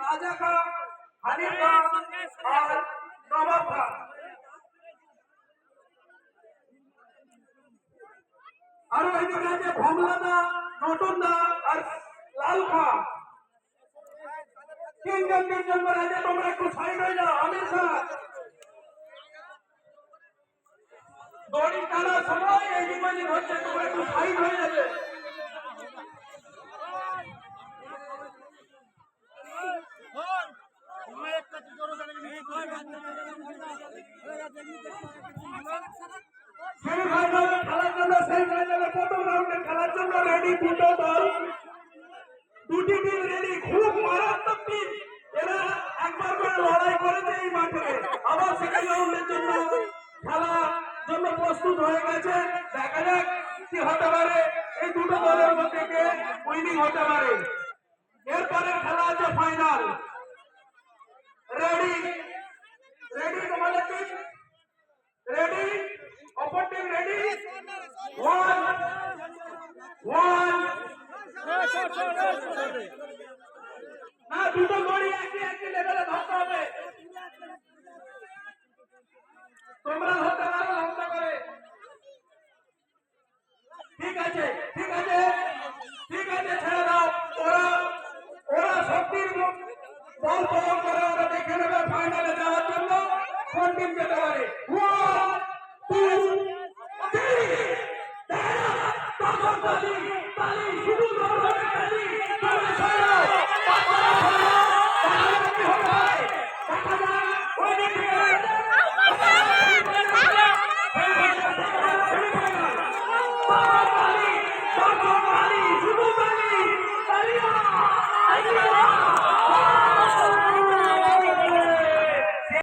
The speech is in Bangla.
রাজা খান, হানিফ খান আর নবাব খান। আর ওইদিকে আছে ভমলাদা, নটনদা আর লাল খান। তিনজন করে আছে, তোমরা একটু সাইড হয়ে যাও। আমির খান দড়ি টানার সময় এইদিক ওইদিক হচ্ছে, তোমরা একটু সাইড হয়ে যাবে। সেমিফাইনালে খেলার জন্য, সেমিফাইনালে প্রথম রাউন্ডে খেলার জন্য রেডি দুটো দল, দুটি টিম রেডি। খুব মারাত্মক টিম, এরা একবার করে লড়াই করেছে এই মাঠে। আবার সেকেন্ড রাউন্ডের জন্য খেলার জন্য প্রস্তুত হয়ে গেছে। দেখা যাক কি হতে পারে, এই দুটো দলের মধ্যে কে উইনিং হতে পারে। এরপরে খেলা আছে ফাইনাল। রেডি রেডি তোমাদের টিম রেডি, অপর টিম রেডি। ওয়ান না, দুটো গড়ি একই লেভেলে ধরতে হবে। তোমরা ধরতে পারো লম্বা করে। ঠিক আছে ঠিক আছে ঠিক আছে, ছেড়ে দাও। ওরা শক্তির বল প্রয়োগ করে, ওরা দেখে নেবে ফাইনালে যাওয়ার জন্য কোন টিম যেতে পারে। 1 2